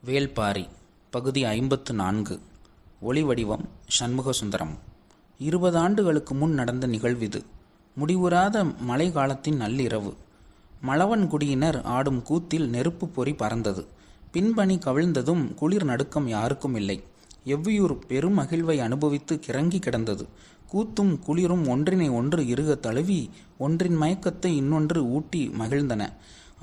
வேள்பாரி பகுதி 54. ஒளிவடிவம் சண்முகசுந்தரம். 20 ஆண்டுகளுக்கு முன் நடந்த நிகழ்விது. முடிவுறாத மழை காலத்தின் நள்ளிரவு. மழவன்குடியினர் ஆடும் கூத்தில் நெருப்பு பொறி பறந்தது. பின்பணி கவிழ்ந்ததும் குளிர் நடுக்கம் யாருக்கும் இல்லை. எவ்வியூர் பெருமகிழ்வை அனுபவித்து கிறங்கி கிடந்தது. கூத்தும் குளிரும் ஒன்றினை ஒன்று இறுக தழுவி ஒன்றின் மயக்கத்தை இன்னொன்று ஊட்டி மகிழ்ந்தன.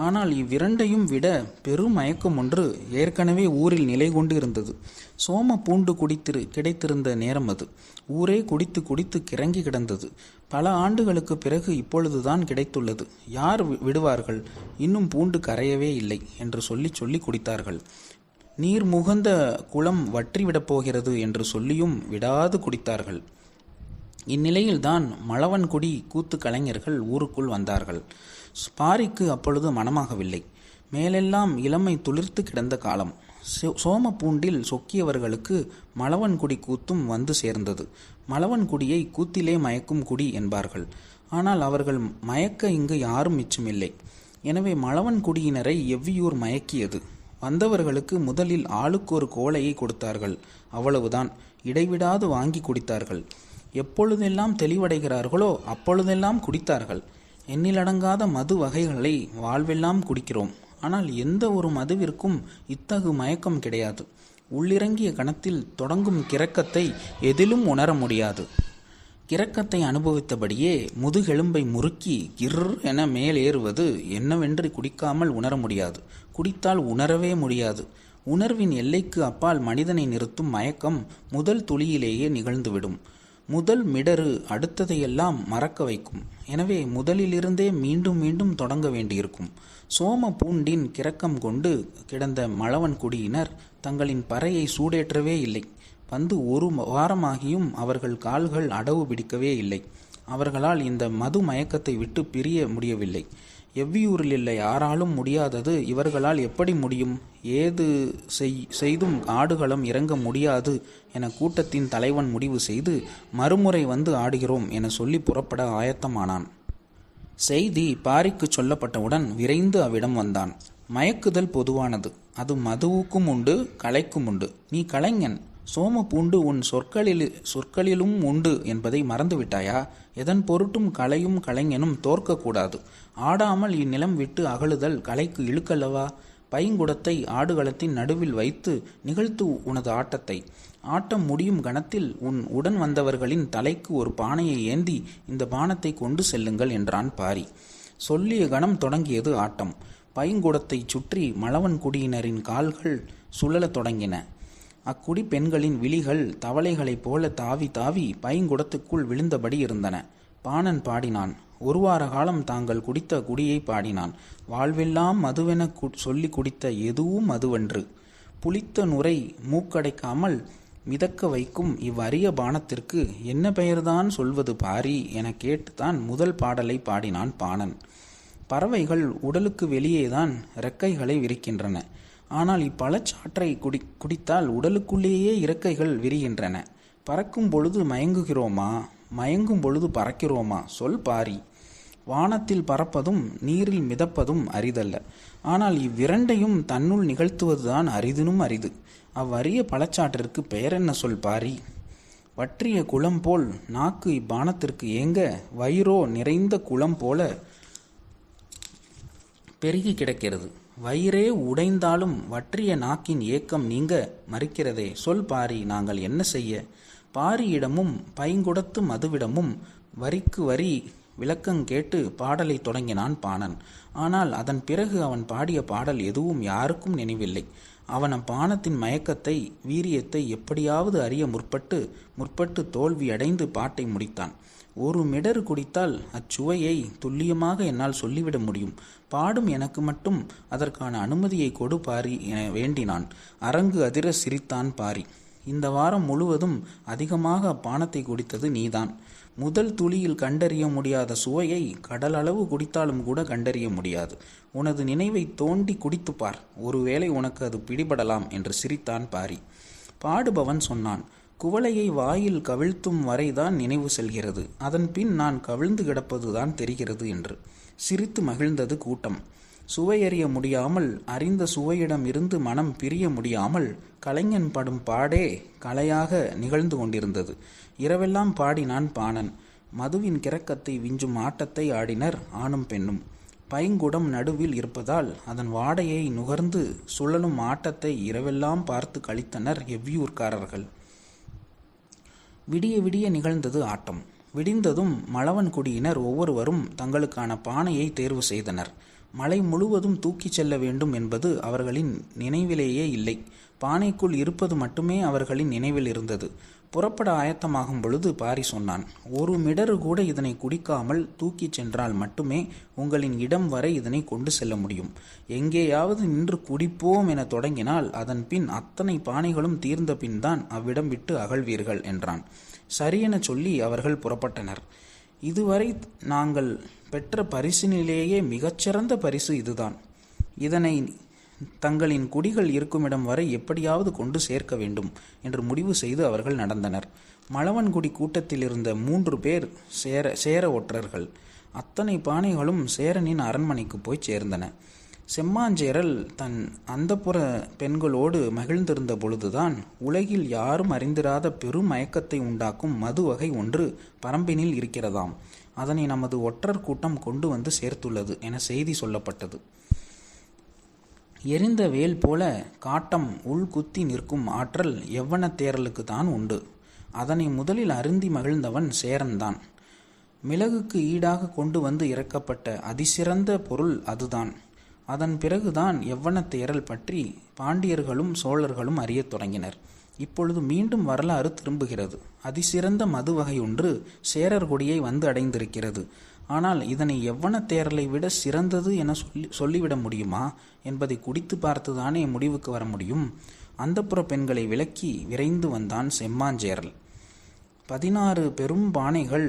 ஆனால் இவ்விரண்டையும் விட பெரும் மயக்கம் ஒன்று ஏற்கனவே ஊரில் நிலை கொண்டு இருந்தது. சோம பூண்டு கிடைத்திருந்த நேரம் அது. ஊரே குடித்து குடித்து கிறங்கி கிடந்தது. பல ஆண்டுகளுக்கு பிறகு இப்பொழுதுதான் கிடைத்துள்ளது. யார் விடுவார்கள்? இன்னும் பூண்டு கரையவே இல்லை என்று சொல்லி குடித்தார்கள். நீர் முகந்த குளம் வற்றிவிடப் போகிறது என்று சொல்லியும் விடாது குடித்தார்கள். இந்நிலையில்தான் மழவன்குடி கூத்து கலைஞர்கள் ஊருக்குள் வந்தார்கள். பாரிக்கு அப்பொழுது மனமாகவில்லை. மேலெல்லாம் இளமை துளிர்த்து கிடந்த காலம். சோமப்பூண்டில் சொக்கியவர்களுக்கு மழவன்குடி கூத்தும் வந்து சேர்ந்தது. மழவன்குடியை கூத்திலே மயக்கும் குடி என்பார்கள். ஆனால் அவர்கள் மயக்க இங்கு யாரும் மிச்சமில்லை. எனவே மழவன்குடியினரை எவ்வியூர் மயக்கியது. வந்தவர்களுக்கு முதலில் ஆளுக்கு ஒரு கோலையை கொடுத்தார்கள். அவ்வளவுதான். இடைவிடாது வாங்கி குடித்தார்கள். எப்பொழுதெல்லாம் தெளிவடைகிறார்களோ அப்பொழுதெல்லாம் குடித்தார்கள். எண்ணிலடங்காத மது வகைகளை வாழ்வெல்லாம் குடிக்கிறோம். ஆனால் எந்த ஒரு மதுவிற்கும் இத்தகு மயக்கம் கிடையாது. உள்ளிறங்கிய கணத்தில் தொடங்கும் கிறக்கத்தை எதிலும் உணர முடியாது. கிறக்கத்தை அனுபவித்தபடியே முதுகெலும்பை முறுக்கி கிர் என மேலேறுவது என்னவென்று குடிக்காமல் உணர முடியாது. குடித்தால் உணரவே முடியாது. உணர்வின் எல்லைக்கு அப்பால் மனிதனை நிறுத்தும் மயக்கம் முதல் துளியிலேயே நிகழ்ந்துவிடும். முதல் மிடரு அடுத்ததையெல்லாம் மறக்க வைக்கும். எனவே முதலிலிருந்தே மீண்டும் மீண்டும் தொடங்க வேண்டியிருக்கும். சோம பூண்டின் கிறக்கம் கொண்டு கிடந்த மழவன்குடியினர் தங்களின் பறையை சூடேற்றவே இல்லை. வந்து ஒரு வாரமாகியும் அவர்கள் கால்கள் அடவு பிடிக்கவே இல்லை. அவர்களால் இந்த மது மயக்கத்தை விட்டு பிரிய முடியவில்லை. எவ்வியூரில் இல்லை யாராலும் முடியாதது இவர்களால் எப்படி முடியும்? ஏது செய்தும் ஆடுகளம் இறங்க முடியாது என கூட்டத்தின் தலைவன் முடிவு செய்து மறுமுறை வந்து ஆடுகிறோம் என சொல்லி புறப்பட ஆயத்தமானான். செய்தி பாரிக்கு சொல்லப்பட்டவுடன் விரைந்து அவ்விடம் வந்தான். மயக்குதல் பொதுவானது. அது மதுவுக்கும் உண்டு, கலைக்கும் உண்டு. நீ கலைஞன். சோம பூண்டு உன் சொற்களிலும் உண்டு என்பதை மறந்துவிட்டாயா? எதன் பொருட்டும் கலையும் கலைஞனும் தோற்கக்கூடாது. ஆடாமல் இந்நிலம் விட்டு அகழுதல் கலைக்கு இழுக்கல்லவா? பைங்குடத்தை ஆடுகளத்தின் நடுவில் வைத்து நிகழ்த்து உனது ஆட்டத்தை. ஆட்டம் முடியும் கணத்தில் உன் உடன் வந்தவர்களின் தலைக்கு ஒரு பானையை ஏந்தி இந்த பானத்தை கொண்டு செல்லுங்கள் என்றான் பாரி. சொல்லிய கணம் தொடங்கியது ஆட்டம். பைங்குடத்தை சுற்றி மழவன்குடியினரின் கால்கள் சுழலத் தொடங்கின. அக்குடி பெண்களின் விழிகள் தவளைகளைப் போல தாவி தாவி பைங்குடத்துக்குள் விழுந்தபடி இருந்தன. பாணன் பாடினான். ஒரு வார காலம் தாங்கள் குடித்த குடியை பாடினான். வாழ்வெல்லாம் மதுவென சொல்லி குடித்த எதுவும் மதுவன்று. புளித்த நுரை மூக்கடைக்காமல் மிதக்க வைக்கும் இவ்வரிய பானத்திற்கு என்ன பெயர்தான் சொல்வது பாரி என கேட்டுத்தான் முதல் பாடலை பாடினான் பாணன். பறவைகள் உடலுக்கு வெளியேதான் இறக்கைகளை விரிக்கின்றன. ஆனால் இப்பழச்சாற்றை குடித்தால் உடலுக்குள்ளேயே இறக்கைகள் விரிகின்றன. பறக்கும் பொழுது மயங்குகிறோமா? மயங்கும் பொழுது பறக்கிறோமா? சொல் பாரி. வானத்தில் பறப்பதும் நீரில் மிதப்பதும் அரிதல்ல. ஆனால் இவ்விரண்டையும் தன்னுள் நிகழ்த்துவதுதான் அரிதினும் அரிது. அவ்வரிய பழச்சாற்றிற்கு பெயர் என்ன சொல் பாரி? வற்றிய குளம் போல் நாக்கு இப்பானத்திற்கு ஏங்க, வயிறோ நிறைந்த குளம் போல பெருகி கிடக்கிறது. வயிறே உடைந்தாலும் வற்றிய நாக்கின் ஏக்கம் நீங்க மறுக்கிறதே. சொல் பாரி, நாங்கள் என்ன செய்ய? பாரியிடமும் பைங்குடத்து மதுவிடமும் வரிக்கு வரி விளக்கங் கேட்டு பாடலை தொடங்கினான் பாணன். ஆனால் அதன் பிறகு அவன் பாடிய பாடல் எதுவும் யாருக்கும் நினைவில்லை. அவன் அப்பானத்தின் மயக்கத்தை வீரியத்தை எப்படியாவது அறிய முற்பட்டு தோல்வியடைந்து பாட்டை முடித்தான். ஒரு மிடறு குடித்தால் அச்சுவையை துல்லியமாக என்னால் சொல்லிவிட முடியும். பாடும் எனக்கு மட்டும் அதற்கான அனுமதியை கொடு பாரி என வேண்டினான். அரங்கு அதிர சிரித்தான் பாரி. இந்த வாரம் முழுவதும் அதிகமாக அப்பானத்தை குடித்தது நீதான். முதல் துளியில் கண்டறிய முடியாத சுவையை கடலளவு குடித்தாலும் கூட கண்டறிய முடியாது. உனது நினைவை தோண்டி குடித்துப்பார், ஒருவேளை உனக்கு அது பிடிபடலாம் என்று சிரித்தான் பாரி. பாடுபவன் சொன்னான். குவளையை வாயில் கவிழ்த்தும் வரைதான் நினைவு செல்கிறது. அதன் பின் நான் கவிழ்ந்து கிடப்பதுதான் தெரிகிறது என்று. சிரித்து மகிழ்ந்தது கூட்டம். சுவையறிய முடியாமல், அறிந்த சுவையிடம் இருந்து மனம் பிரிய முடியாமல் கலைஞன் படும் பாடே கலையாக நிகழ்ந்து கொண்டிருந்தது. இரவெல்லாம் பாடினான் பாணன். மதுவின் கிறக்கத்தை விஞ்சும் ஆட்டத்தை ஆடினர் ஆணும் பெண்ணும். பைங்குடம் நடுவில் இருப்பதால் அதன் வாடையை நுகர்ந்து சுழலும் ஆட்டத்தை இரவெல்லாம் பார்த்து கழித்தனர் எவ்வியூர்க்காரர்கள். விடிய விடிய நிகழ்ந்தது ஆட்டம். விடிந்ததும் மழவன்குடியினர் ஒவ்வொருவரும் தங்களுக்கான பானையை தேர்வு செய்தனர். மலை முழுவதும் தூக்கிச் செல்ல வேண்டும் என்பது அவர்களின் நினைவிலேயே இல்லை. பானைக்குள் இருப்பது மட்டுமே அவர்களின் நினைவில் இருந்தது. புறப்பட ஆயத்தமாகும் பொழுது பாரி சொன்னான், ஒரு மிடறு கூட இதனை குடிக்காமல் தூக்கிச் சென்றால் மட்டுமே உங்களின் இடம் வரை இதனை கொண்டு செல்ல முடியும். எங்கேயாவது நின்று குடிப்போம் என தொடங்கினால் அதன் பின் அத்தனை பானைகளும் தீர்ந்த பின் தான் அவ்விடம் விட்டு அகழ்வீர்கள் என்றான். சரியென சொல்லி அவர்கள் புறப்பட்டனர். இதுவரை நாங்கள் பெற்ற பரிசினிலேயே மிகச்சிறந்த பரிசு இதுதான். இதனை தங்களின் குடிகள் இருக்குமிடம் வரை எப்படியாவது கொண்டு சேர்க்க வேண்டும் என்று முடிவு செய்து அவர்கள் நடந்தனர். மழவன்குடி கூட்டத்தில் இருந்த 3 பேர் சேர ஒற்றர்கள். அத்தனை பானைகளும் சேரனின் அரண்மனைக்கு போய் சேர்ந்தன. செம்மாஞ்சேரல் தன் அந்தப்புற பெண்களோடு மகிழ்ந்திருந்த பொழுதுதான் உலகில் யாரும் அறிந்திராத பெரும் மயக்கத்தை உண்டாக்கும் மது வகை ஒன்று பரம்பினில் இருக்கிறதாம். அதனை நமது ஒற்றர் கூட்டம் கொண்டு வந்து சேர்த்துள்ளது என செய்தி சொல்லப்பட்டது. எரிந்த வேல் போல காட்டம் உள்குத்தி நிற்கும் ஆற்றல் யவ்வனத்தேரலுக்கு தான் உண்டு. அதனை முதலில் அருந்தி மகிழ்ந்தவன் சேரன்தான். மிளகுக்கு ஈடாக கொண்டு வந்து இறக்கப்பட்ட அதிசிறந்த பொருள் அதுதான். அதன் பிறகுதான் யவ்வனத்தேரல் பற்றி பாண்டியர்களும் சோழர்களும் அறியத் தொடங்கினர். இப்பொழுது மீண்டும் வரலாறு திரும்புகிறது. அதிசிறந்த மது வகை ஒன்று சேரர் கொடியை வந்து அடைந்திருக்கிறது. ஆனால் இதனை யவ்வனத்தேரலை விட சிறந்தது என சொல்லிவிட முடியுமா என்பதை குடித்து பார்த்துதானே முடிவுக்கு வர முடியும். அந்தப்புற பெண்களை விலக்கி விரைந்து வந்தான் செம்மாஞ்சேரல். 16 பெரும் பானைகள்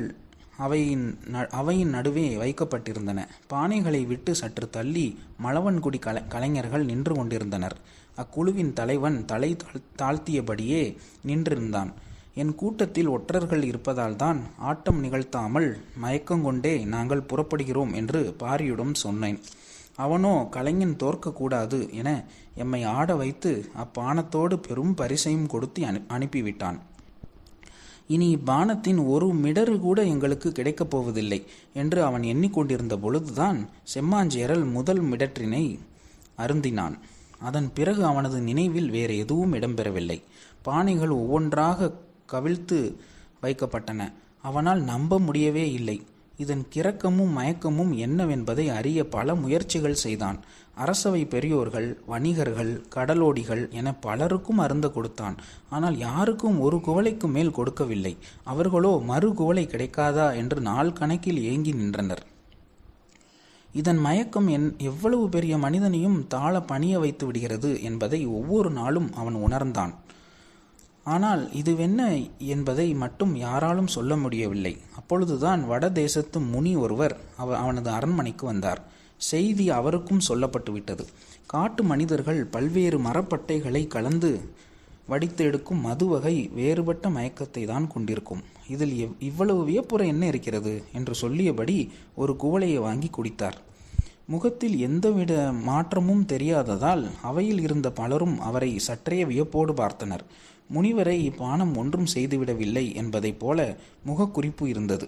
அவையின் நடுவே வைக்கப்பட்டிருந்தன. பானைகளை விட்டு சற்று தள்ளி மழவன்குடி கலைஞர்கள் நின்று கொண்டிருந்தனர். அக்குழுவின் தலைவன் தலை தாழ்த்தியபடியே நின்றிருந்தான். என் கூட்டத்தில் ஒற்றர்கள் இருப்பதால் தான் ஆட்டம் நிகழ்த்தாமல் மயக்கங்கொண்டே நாங்கள் புறப்படுகிறோம் என்று பாரியிடம் சொன்னேன். அவனோ கலைஞன் தோற்கக்கூடாது என எம்மை ஆட வைத்து அப்பானத்தோடு பெரும் பரிசையும் கொடுத்து அனுப்பிவிட்டான். இனி இப்பானத்தின் ஒரு மிடறு கூட எங்களுக்கு கிடைக்கப் போவதில்லை என்று அவன் எண்ணிக்கொண்டிருந்த பொழுதுதான் செம்மாஞ்சேரல் முதல் மிடற்றினை அருந்தினான். அதன் பிறகு அவனது நினைவில் வேறு எதுவும் இடம்பெறவில்லை. பானைகள் ஒவ்வொன்றாக கவிழ்த்து வைக்கப்பட்டன. அவனால் நம்ப முடியவே இல்லை. இதன் கிறக்கமும் மயக்கமும் என்னவென்பதை அறிய பல முயற்சிகள் செய்தான். அரசவை பெரியோர்கள், வணிகர்கள், கடலோடிகள் என பலருக்கும் அருந்த கொடுத்தான். ஆனால் யாருக்கும் ஒரு குவளைக்கு மேல் கொடுக்கவில்லை. அவர்களோ மறு குவளை கிடைக்காதா என்று நாள் கணக்கில் ஏங்கி நின்றனர். இதன் மயக்கம் எவ்வளவு பெரிய மனிதனையும் தாழ பணிய வைத்து விடுகிறது என்பதை ஒவ்வொரு நாளும் அவன் உணர்ந்தான். ஆனால் இதுவென்ன என்பதை மட்டும் யாராலும் சொல்ல முடியவில்லை. அப்பொழுதுதான் வட தேசத்து முனி ஒருவர் அவனது அரண்மனைக்கு வந்தார். செய்தி அவருக்கும் சொல்லப்பட்டு விட்டது. காட்டு மனிதர்கள் பல்வேறு மரப்பட்டைகளை கலந்து வடித்து எடுக்கும் மது வகை வேறுபட்ட மயக்கத்தை தான் கொண்டிருக்கும். இதில் இவ்வளவு வியப்புற என்ன இருக்கிறது என்று சொல்லியபடி ஒரு குவளையை வாங்கி குடித்தார். முகத்தில் எந்தவித மாற்றமும் தெரியாததால் அவையில் இருந்த பலரும் அவரை சற்றைய வியப்போடு பார்த்தனர். முனிவரை இப்பானம் ஒன்றும் செய்துவிடவில்லை என்பதைப் போல முகக்குறிப்பு இருந்தது.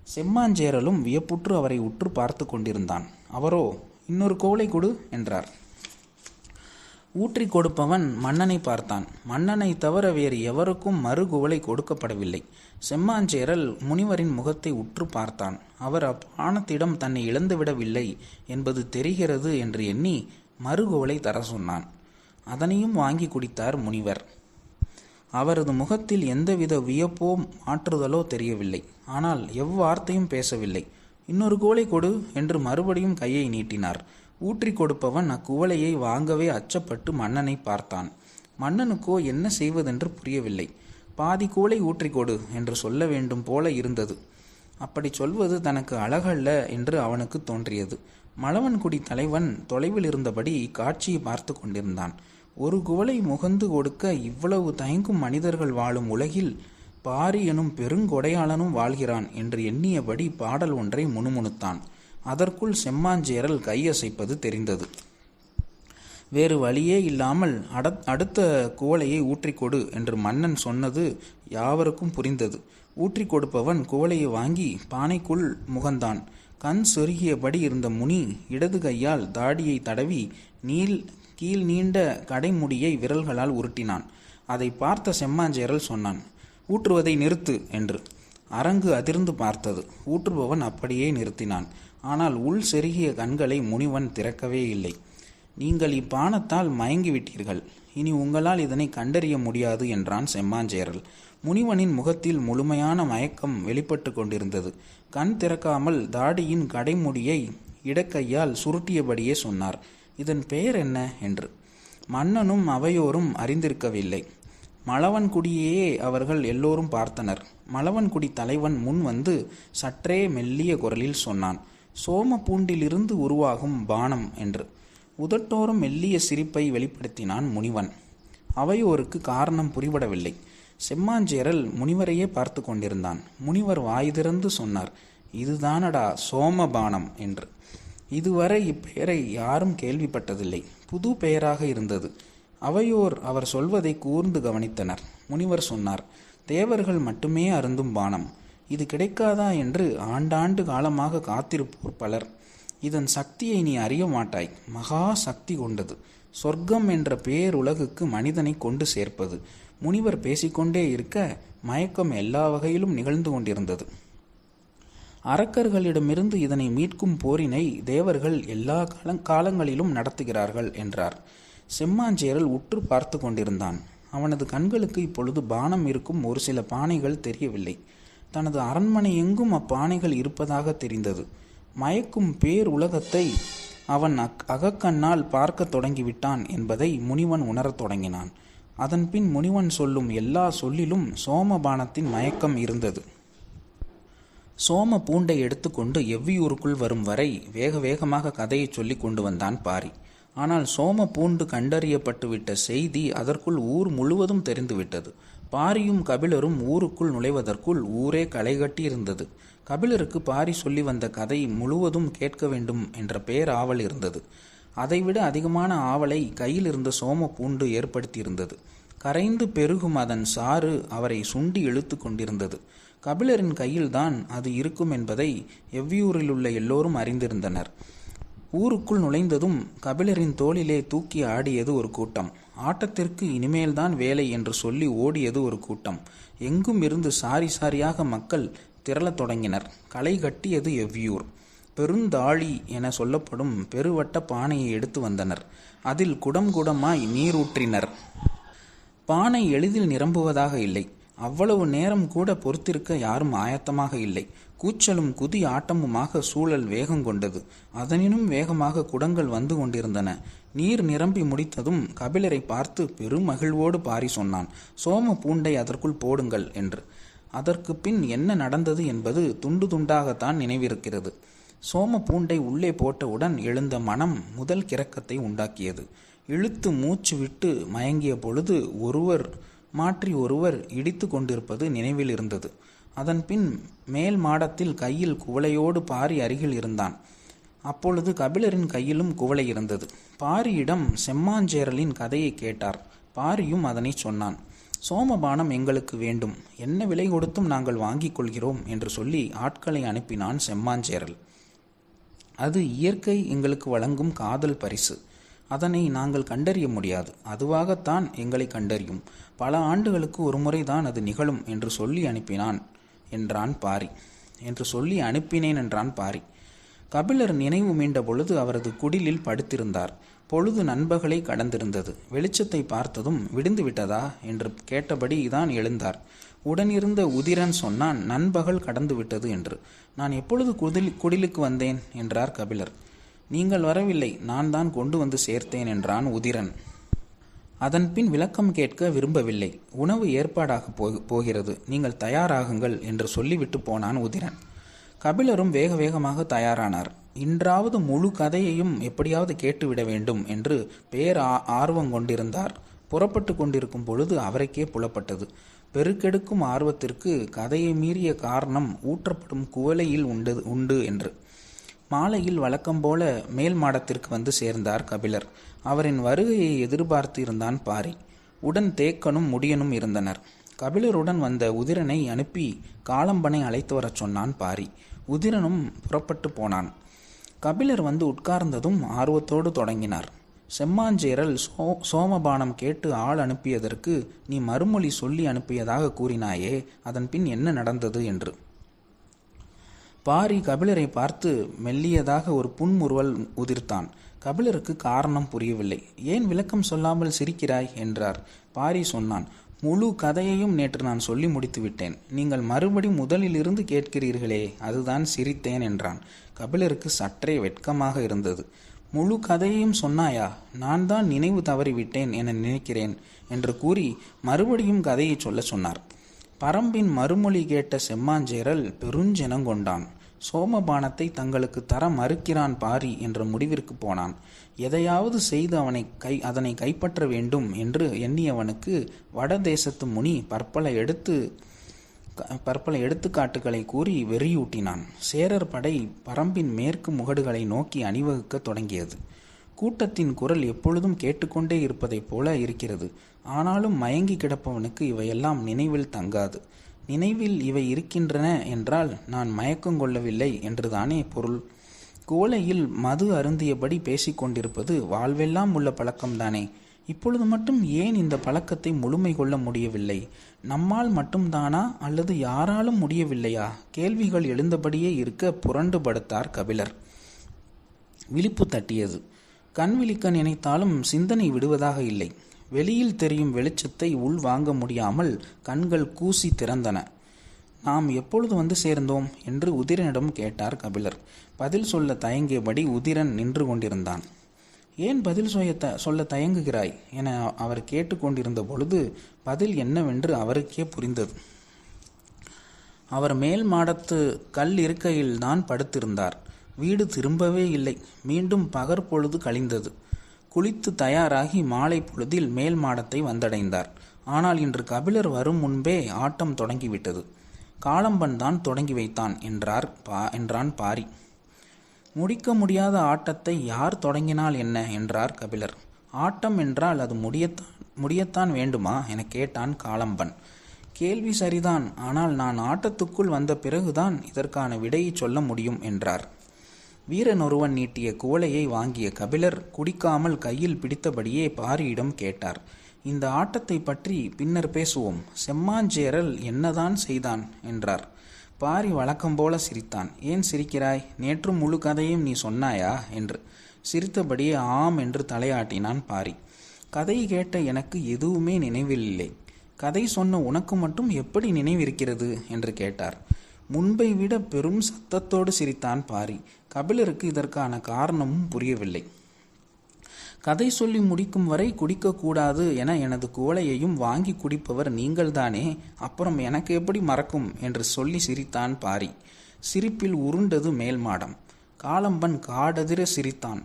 செம்மாஞ்சேரலும் வியப்புற்று அவரை உற்று பார்த்து கொண்டிருந்தான். அவரோ, இன்னொரு குவளை கொடு என்றார். ஊற்றி கொடுப்பவன் மன்னனை பார்த்தான். மன்னனை தவிர வேறு எவருக்கும் மறு குவளை கொடுக்கப்படவில்லை. செம்மாஞ்சேரல் முனிவரின் முகத்தை உற்று பார்த்தான். அவர் அப்பானத்திடம் தன்னை இழந்துவிடவில்லை என்பது தெரிகிறது என்று எண்ணி மறு குவளை தர சொன்னான். அதனையும் வாங்கி குடித்தார் முனிவர். அவரது முகத்தில் எந்தவித வியப்போ மாற்றுதலோ தெரியவில்லை. ஆனால் எவ்வார்த்தையும் பேசவில்லை. இன்னொரு குவளை கொடு என்று மறுபடியும் கையை நீட்டினார். ஊற்றி கொடுப்பவன் அக்குவளையை வாங்கவே அச்சப்பட்டு மன்னனை பார்த்தான். மன்னனுக்கோ என்ன செய்வதென்று புரியவில்லை. பாதி குவளை ஊற்றி கொடு என்று சொல்ல வேண்டும் போல இருந்தது. அப்படி சொல்வது தனக்கு அழகல்ல என்று அவனுக்கு தோன்றியது. மழவன்குடி தலைவன் தொலைவில் இருந்தபடி காட்சியை பார்த்து கொண்டிருந்தான். ஒரு குவளை முகந்து கொடுக்க இவ்வளவு தயங்கும் மனிதர்கள் வாழும் உலகில் பாரி எனும் பெருங்கொடையாளனும் வாழ்கிறான் என்று எண்ணியபடி பாடல் ஒன்றை முணுமுணுத்தான். அதற்குள் செம்மாஞ்சேரல் கையசைப்பது தெரிந்தது. வேறு வழியே இல்லாமல் அடுத்த குவளையை ஊற்றிக்கொடு என்று மன்னன் சொன்னது யாவருக்கும் புரிந்தது. ஊற்றி கொடுப்பவன் குவளையை வாங்கி பானைக்குள் முகந்தான். கண் சொருகியபடி இருந்த முனி இடது கையால் தாடியை தடவி கீழ் நீண்ட கடைமுடியை விரல்களால் உருட்டினான். அதை பார்த்த செம்மாஞ்சேரல் சொன்னான், ஊற்றுவதை நிறுத்து என்று. அரங்கு அதிர்ந்து பார்த்தது. ஊற்றுபவன் அப்படியே நிறுத்தினான். ஆனால் உள் செருகிய கண்களை முனிவன் திறக்கவே இல்லை. நீங்கள் இப்பானத்தால் மயங்கிவிட்டீர்கள். இனி உங்களால் இதனை கண்டறிய முடியாது என்றான் செம்மாஞ்சேரல். முனிவனின் முகத்தில் முழுமையான மயக்கம் வெளிப்பட்டு கொண்டிருந்தது. கண் திறக்காமல் தாடியின் கடைமுடியை இடக்கையால் சுருட்டியபடியே சொன்னார், இதன் பெயர் என்ன என்று. மன்னனும் அவையோரும் அறிந்திருக்கவில்லை. மளவன்குடியையே அவர்கள் எல்லோரும் பார்த்தனர். மளவன்குடி தலைவன் முன் வந்து சற்றே மெல்லிய குரலில் சொன்னான், சோமபூண்டிலிருந்து உருவாகும் பானம் என்று. உதட்டோறும் மெல்லிய சிரிப்பை வெளிப்படுத்தினான் முனிவன். அவையோருக்கு காரணம் புரிபடவில்லை. செம்மாஞ்சேரல் முனிவரையே பார்த்து கொண்டிருந்தான். முனிவர் வாய் திறந்து சொன்னார், இதுதானடா சோமபானம் என்று. இதுவரை இப்பெயரை யாரும் கேள்விப்பட்டதில்லை. புது பெயராக இருந்தது. அவையோர் அவர் சொல்வதை கூர்ந்து கவனித்தனர். முனிவர் சொன்னார், தேவர்கள் மட்டுமே அருந்தும் பானம். இது கிடைக்காதா என்று ஆண்டாண்டு காலமாக காத்திருப்போர் பலர். இதன் சக்தியை நீ அறிய மாட்டாய். மகா சக்தி கொண்டது. சொர்க்கம் என்ற பேருலகுக்கு மனிதனை கொண்டு சேர்ப்பது. முனிவர் பேசிக்கொண்டே இருக்க மயக்கம் எல்லா வகையிலும் நிகழ்ந்து கொண்டிருந்தது. அரக்கர்களிடமிருந்து இதனை மீட்கும் போரினை தேவர்கள் எல்லா காலங்களிலும் நடத்துகிறார்கள் என்றார். செம்மாஞ்சேரல் உற்று பார்த்து கொண்டிருந்தான். அவனது கண்களுக்கு இப்பொழுது பானம் இருக்கும் ஒரு சில பானைகள் தெரியவில்லை. தனது அரண்மனை எங்கும் அப்பானைகள் இருப்பதாக தெரிந்தது. மயக்கும் பேர் உலகத்தை அவன் அகக்கண்ணால் பார்க்க தொடங்கிவிட்டான் என்பதை முனிவன் உணரத் தொடங்கினான். அதன்பின் முனிவன் சொல்லும் எல்லா சொல்லிலும் சோமபானத்தின் மயக்கம் இருந்தது. சோம பூண்டை எடுத்துக்கொண்டு எவ்வியூருக்குள் வரும் வரை வேக வேகமாக கதையை சொல்லி கொண்டு வந்தான் பாரி. ஆனால் சோம பூண்டு கண்டறியப்பட்டுவிட்ட செய்தி அதற்குள் ஊர் முழுவதும் தெரிந்துவிட்டது. பாரியும் கபிலரும் ஊருக்குள் நுழைவதற்குள் ஊரே களைகட்டி இருந்தது. கபிலருக்கு பாரி சொல்லி வந்த கதை முழுவதும் கேட்க வேண்டும் என்ற பேராவல் இருந்தது. அதைவிட அதிகமான ஆவலை கையில் இருந்த சோம பூண்டு ஏற்படுத்தியிருந்தது. கரைந்து பெருகும் அதன் சாறு அவரை சுண்டி இழுத்து கொண்டிருந்தது. கபிலரின் கையில்தான் அது இருக்கும் என்பதை எவ்வியூரில் உள்ள எல்லோரும் அறிந்திருந்தனர். ஊருக்குள் நுழைந்ததும் கபிலரின் தோளிலே தூக்கி ஆடியது ஒரு கூட்டம். ஆட்டத்திற்கு இனிமேல்தான் வேலை என்று சொல்லி ஓடியது ஒரு கூட்டம். எங்கும் இருந்து சாரி சாரியாக மக்கள் திரளத் தொடங்கினர். களை கட்டியது எவ்வியூர். பெருந்தாழி என சொல்லப்படும் பெருவட்ட பானையை எடுத்து வந்தனர். அதில் குடம் குடமாய் நீர் ஊற்றினர். பானை எளிதில் நிரம்புவதாக இல்லை. அவ்வளவு நேரம் கூட பொறுத்திருக்க யாரும் ஆயத்தமாக இல்லை. கூச்சலும் குதி ஆட்டமுமாக சூழல் வேகம் கொண்டது. அதனினும் வேகமாக குடங்கள் வந்து கொண்டிருந்தன. நீர் நிரம்பி முடித்ததும் கபிலரை பார்த்து பெருமகிழ்வோடு பாரி சொன்னான், சோம பூண்டை அதற்குள் போடுங்கள் என்று. அதற்கு பின் என்ன நடந்தது என்பது துண்டு துண்டாகத்தான் நினைவிருக்கிறது. சோம பூண்டை உள்ளே போட்டவுடன் எழுந்த மனம் முதல் கிறக்கத்தை உண்டாக்கியது. இழுத்து மூச்சு விட்டு மயங்கிய பொழுது ஒருவர் மாற்றி ஒருவர் இடித்து கொண்டிருப்பது நினைவில் இருந்தது. அதன்பின் மேல் மாடத்தில் கையில் குவளையோடு பாரி அருகில் இருந்தான். அப்பொழுது கபிலரின் கையிலும் குவளை இருந்தது. பாரியிடம் செம்மாஞ்சேரலின் கதையை கேட்டார். பாரியும் அதனை சொன்னான். சோமபானம் எங்களுக்கு வேண்டும், என்ன விலை கொடுத்தும் நாங்கள் வாங்கிக் கொள்கிறோம் என்று சொல்லி ஆட்களை அனுப்பினான் செம்மாஞ்சேரல். அது இயற்கை எங்களுக்கு வழங்கும் காதல் பரிசு. அதனை நாங்கள் கண்டறிய முடியாது. அதுவாகத்தான் எங்களை கண்டறியும். பல ஆண்டுகளுக்கு ஒரு முறைதான் அது நிகழும் என்று சொல்லி அனுப்பினேன் என்றான் பாரி. கபிலர் நினைவு மீண்ட பொழுது அவரது குடிலில் படுத்திருந்தார். பொழுது நண்பகலை கடந்திருந்தது. வெளிச்சத்தை பார்த்ததும் விடிந்து விட்டதா என்று கேட்டபடி தான் எழுந்தார். உடனிருந்த உதிரன் சொன்னான், நண்பகல் கடந்து விட்டது என்று. நான் எப்பொழுது குடிலுக்கு வந்தேன் என்றார் கபிலர். நீங்கள் வரவில்லை, நான் தான் கொண்டு வந்து சேர்த்தேன் என்றான் உதிரன். அதன்பின் விளக்கம் கேட்க விரும்பவில்லை. உணவு ஏற்பாடாக போகிறது, நீங்கள் தயாராகுங்கள் என்று சொல்லிவிட்டு போனான் உதிரன். கபிலரும் வேக வேகமாக தயாரானார். இன்றாவது முழு கதையையும் எப்படியாவது கேட்டுவிட வேண்டும் என்று ஆர்வம் கொண்டிருந்தார். புறப்பட்டு கொண்டிருக்கும் பொழுது அவருக்கே புலப்பட்டது. பெருக்கெடுக்கும் ஆர்வத்திற்கு கதையை மீறிய காரணம் ஊற்றப்படும் குவளையில் உண்டு என்று. மாலையில் வழக்கம்போல மேல் மாடத்திற்கு வந்து சேர்ந்தார் கபிலர். அவரின் வருகையை எதிர்பார்த்து இருந்தான் பாரி. உடன் தேக்கனும் முடியனும் இருந்தனர். கபிலருடன் வந்த உதிரனை அனுப்பி காலம்பனை அழைத்து வரச் சொன்னான் பாரி. உதிரனும் புறப்பட்டு போனான். கபிலர் வந்து உட்கார்ந்ததும் ஆர்வத்தோடு தொடங்கினார். செம்மாஞ்சேரல் சோமபானம் கேட்டு ஆள் அனுப்பியதற்கு நீ மறுமொழி சொல்லி அனுப்பியதாக கூறினாயே, அதன் பின் என்ன நடந்தது என்று. பாரி கபிலரை பார்த்து மெல்லியதாக ஒரு புன்முறுவல் உதிர்த்தான். கபிலருக்கு காரணம் புரியவில்லை. ஏன் விளக்கம் சொல்லாமல் சிரிக்கிறாய் என்றார். பாரி சொன்னான், முழு கதையையும் நேற்று நான் சொல்லி முடித்து விட்டேன். நீங்கள் மறுபடி முதலிலிருந்து கேட்கிறீர்களே, அதுதான் சிரித்தேன் என்றான். கபிலருக்கு சற்றே வெட்கமாக இருந்தது. முழு கதையையும் சொன்னாயா? நான் தான் நினைவு தவறிவிட்டேன் என நினைக்கிறேன் என்று கூறி மறுபடியும் கதையை சொல்ல சொன்னார். பரம்பின் மறுமொழி கேட்ட செம்மாஞ்சேரல் பெருஞ்செனங்கொண்டான். சோமபானத்தை தங்களுக்கு தர மறுக்கிறான் பாரி என்ற முடிவிற்கு போனான். எதையாவது செய்து அதனை கைப்பற்ற வேண்டும் என்று எண்ணியவனுக்கு வடதேசத்து முனி பற்பல எடுத்துக்காட்டுகளை கூறி வெறியூட்டினான். சேரர் படை பரம்பின் மேற்கு முகடுகளை நோக்கி அணிவகுக்க தொடங்கியது. கூட்டத்தின் குரல் எப்பொழுதும் கேட்டுக்கொண்டே இருப்பதைப் போல இருக்கிறது. ஆனாலும் மயங்கி கிடப்பவனுக்கு இவையெல்லாம் நினைவில் தங்காது. நினைவில் இவை இருக்கின்றன என்றால் நான் மயக்கம் கொள்ளவில்லை என்றுதானே பொருள். குவளையில் மது அருந்தியபடி பேசிக்கொண்டிருப்பது வாழ்வெல்லாம் உள்ள பழக்கம்தானே. இப்பொழுது மட்டும் ஏன் இந்த பழக்கத்தை முழுமை கொள்ள முடியவில்லை? நம்மால் மட்டும்தானா அல்லது யாராலும் முடியவில்லையா? கேள்விகள் எழுந்தபடியே இருக்க புரண்டு படுத்தார் கபிலர். விழிப்பு தட்டியது. கண் விழிக்க நினைத்தாலும் சிந்தனை விடுவதாக இல்லை. வெளியில் தெரியும் வெளிச்சத்தை உள் வாங்க முடியாமல் கண்கள் கூசி திறந்தன. நாம் எப்பொழுது வந்து சேர்ந்தோம் என்று உதிரனிடம் கேட்டார் கபிலர். பதில் சொல்ல தயங்கியபடி உதிரன் நின்று கொண்டிருந்தான். ஏன் பதில் சொல்ல தயங்குகிறாய் என அவர் கேட்டுக்கொண்டிருந்த பொழுது பதில் என்னவென்று அவருக்கே புரிந்தது. அவர் மேல் மாடத்து கல் இருக்கையில்தான் படுத்திருந்தார். வீடு திரும்பவே இல்லை. மீண்டும் பகற்பொழுது கழிந்தது. குளித்து தயாராகி மாலை பொழுதில் மேல் மாடத்தை வந்தடைந்தார். ஆனால் இன்று கபிலர் வரும் முன்பே ஆட்டம் தொடங்கிவிட்டது. காலம்பன் தான் தொடங்கி வைத்தான் என்றான் பாரி. முடிக்க முடியாத ஆட்டத்தை யார் தொடங்கினால் என்ன என்றார் கபிலர். ஆட்டம் என்றால் அது முடியத்தான் வேண்டுமா என கேட்டான் காலம்பன். கேள்வி சரிதான், ஆனால் நான் ஆட்டத்துக்குள் வந்த பிறகுதான் இதற்கான விடையை சொல்ல முடியும் என்றார். வீரன் ஒருவன் நீட்டிய குவளையை வாங்கிய கபிலர் குடிக்காமல் கையில் பிடித்தபடியே பாரியிடம் கேட்டார். இந்த ஆட்டத்தை பற்றி பின்னர் பேசுவோம். செம்மாஞ்சேரல் என்னதான் செய்தான் என்றார். பாரி வழக்கம்போல சிரித்தான். ஏன் சிரிக்கிறாய்? நேற்று முழு கதையும் நீ சொன்னாயா என்று. சிரித்தபடியே ஆம் என்று தலையாட்டினான் பாரி. கதை கேட்ட எனக்கு எதுவுமே நினைவில் இல்லை. கதை சொன்ன உனக்கு மட்டும் எப்படி நினைவிருக்கிறது என்று கேட்டார். முன்பை விட பெரும் சத்தத்தோடு சிரித்தான் பாரி. கபிலருக்கு இதற்கான காரணமும் புரியவில்லை. கதை சொல்லி முடிக்கும் வரை குடிக்கக்கூடாது என எனது குவளையையும் வாங்கி குடிப்பவர் நீங்கள்தானே, அப்புறம் எனக்கு எப்படி மறக்கும் என்று சொல்லி சிரித்தான் பாரி. சிரிப்பில் உருண்டது மேல் மாடம். காலம்பன் காடதிர சிரித்தான்.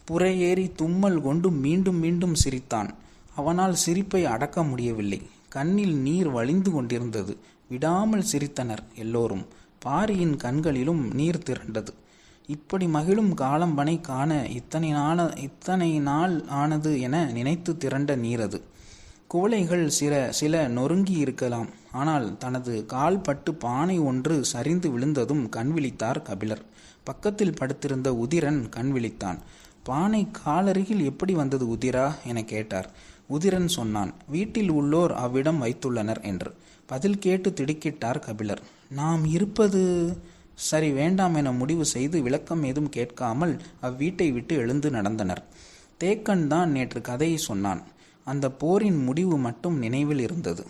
புறையேறி தும்மல் கொண்டு மீண்டும் மீண்டும் சிரித்தான். அவனால் சிரிப்பை அடக்க முடியவில்லை. கண்ணில் நீர் வழிந்து கொண்டிருந்தது. விடாமல் சிரித்தனர் எல்லோரும். பாரியின் கண்களிலும் நீர் திரண்டது. இப்படி மகிழும் காலம்பனை காண இத்தனை நாள் ஆனது என நினைத்து திரண்ட நீரது. குவளைகள் சில நொறுங்கி இருக்கலாம். ஆனால் தனது கால் பட்டு பானை ஒன்று சரிந்து விழுந்ததும் கண் விழித்தார் கபிலர். பக்கத்தில் படுத்திருந்த உதிரன் கண் விழித்தான். பானை காலருகில் எப்படி வந்தது உதிரா என கேட்டார். உதிரன் சொன்னான், வீட்டில் உள்ளோர் அவ்விடம் வைத்துள்ளனர் என்று. பதில் கேட்டு திடுக்கிட்டார் கபிலர். நாம் இருப்பது சரி வேண்டாம் என முடிவு செய்து விளக்கம் ஏதும் கேட்காமல் அவ்வீட்டை விட்டு எழுந்து நடந்தனர். தேக்கன் தான் நேற்று கதையை சொன்னான். அந்த போரின் முடிவு மட்டும் நினைவில் இருந்தது.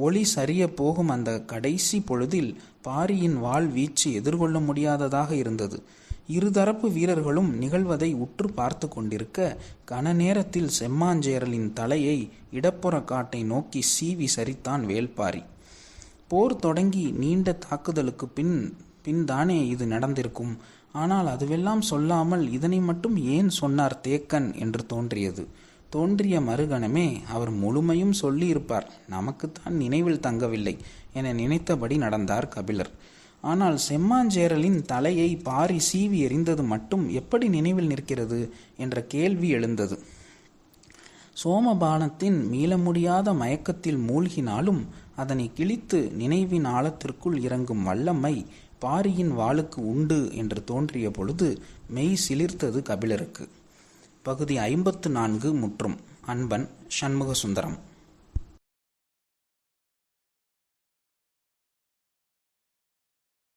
ஒளி சரிய போகும் அந்த கடைசி பொழுதில் பாரியின் வாள் வீச்சு எதிர்கொள்ள முடியாததாக இருந்தது. இருதரப்பு வீரர்களும் நிகழ்வதை உற்று பார்த்து கொண்டிருக்க கன நேரத்தில் செம்மாஞ்சேரலின் தலையை இடப்புற காட்டை நோக்கி சீவி சரித்தான் வேல்பாரி. போர் தொடங்கி நீண்ட தாக்குதலுக்கு பின் தானே இது நடந்திருக்கும். ஆனால் அதுவெல்லாம் சொல்லாமல் இதனை மட்டும் ஏன் சொன்னார் தேக்கன் என்று தோன்றியது. தோன்றிய மறுகணமே அவர் முழுமையும் சொல்லி இருப்பார். நமக்குத்தான் நினைவில் தங்கவில்லை என நினைத்தபடி நடந்தார் கபிலர். ஆனால் செம்மாஞ்சேரலின் தலையை பாரி சீவி எறிந்தது மட்டும் எப்படி நினைவில் நிற்கிறது என்ற கேள்வி எழுந்தது. சோமபானத்தின் மீள முடியாத மயக்கத்தில் மூழ்கினாலும் அதனை கிழித்து நினைவின் ஆழத்திற்குள் இறங்கும் வல்லமை பாரியின் வாளுக்கு உண்டு என்று தோன்றிய பொழுது மெய் சிலிர்த்தது கபிலருக்கு. பகுதி 54 முற்றும். அன்பன், சண்முக சுந்தரம்.